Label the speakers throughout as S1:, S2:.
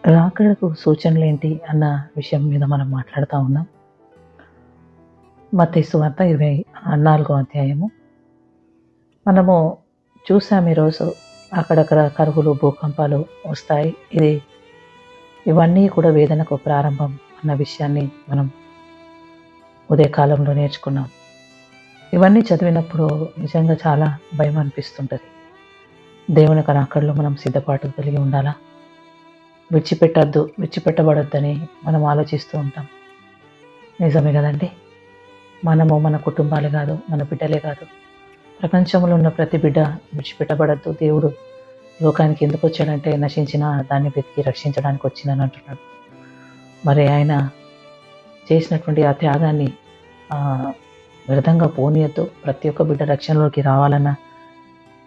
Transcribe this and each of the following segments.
S1: రాకడకు సూచనలేంటి అన్న విషయం మీద మనం మాట్లాడుతూ ఉన్నాం. మత్తయి సువార్త 24వ అధ్యాయము. మనము చూసాం ఈరోజు అక్కడక్కడ కరువులు, భూకంపాలు వస్తాయి. ఇవన్నీ కూడా వేదనకు ప్రారంభం అన్న విషయాన్ని మనం ఉదయకాలంలో నేర్చుకున్నాం. ఇవన్నీ చదివినప్పుడు నిజంగా చాలా భయం అనిపిస్తుంటుంది. దేవుని రాకడలో మనం సిద్ధపాటు కలిగి ఉండాలా? విడిచిపెట్టబడొద్దని మనం ఆలోచిస్తూ ఉంటాం. నిజమే కదండి. మనము, మన కుటుంబాలే కాదు, మన బిడ్డలే కాదు, ప్రపంచంలో ఉన్న ప్రతి బిడ్డ విడిచిపెట్టబడద్దు. దేవుడు లోకానికి ఎందుకు వచ్చాడంటే నశించిన దాన్ని వెతికి రక్షించడానికి వచ్చిందని అంటున్నాడు. మరి ఆయన చేసినటువంటి ఆ త్యాగాన్ని వ్యర్థంగా పోనీయద్దు. ప్రతి ఒక్క బిడ్డ రక్షణలోకి రావాలన్న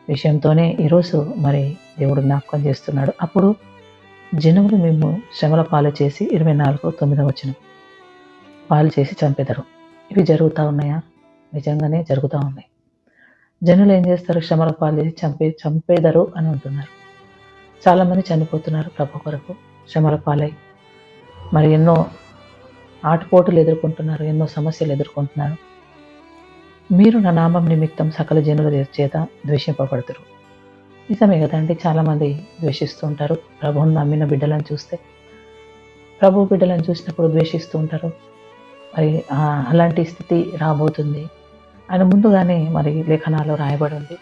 S1: విషయంతోనే ఈరోజు మరి దేవుడు జ్ఞాపకం చేస్తున్నాడు. అప్పుడు జనములు మేము శ్రమల పాలు చేసి 24:9 పాలు చేసి చంపెదరు. ఇవి జరుగుతూ ఉన్నాయా? నిజంగానే జరుగుతూ ఉన్నాయి. జనులు ఏం చేస్తారు? శ్రమల పాలు చేసి చంపేదరు అని అంటున్నారు. చాలామంది చనిపోతున్నారు ప్రభు కొరకు శ్రమల పాలై. మరి ఎన్నో ఆటుపోటులు ఎదుర్కొంటున్నారు, ఎన్నో సమస్యలు ఎదుర్కొంటున్నారు. మీరు నా నామం నిమిత్తం సకల జనుల చేత ద్వేషింపబడతారు. నిజమే కదండి. చాలామంది ద్వేషిస్తూ ఉంటారు. ప్రభువుని నమ్మిన బిడ్డలను చూస్తే, ప్రభు బిడ్డలను చూసినప్పుడు ద్వేషిస్తూ ఉంటారు. మరి అలాంటి స్థితి రాబోతుంది అని ముందుగానే మరి లేఖనాల్లో రాయబడి ఉంది.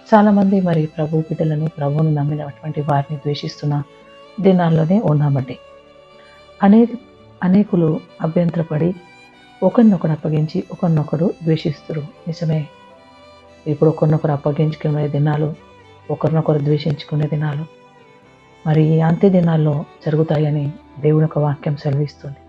S1: చాలామంది మరి ప్రభు బిడ్డలను, ప్రభువుని నమ్మినటువంటి వారిని ద్వేషిస్తున్న దినాల్లోనే ఉన్నామండి. అనేకులు అభ్యంతరపడి ఒకరినొకరు అప్పగించి ఒకరినొకరు ద్వేషిస్తారు. నిజమే. ఇప్పుడు ఒకరినొకరు అప్పగించుకునే దినాలు, ఒకరినొకరు ద్వేషించుకునే దినాలు మరి అంత్య దినాల్లో జరుగుతాయని దేవుని యొక్క వాక్యం సెలవిస్తుంది.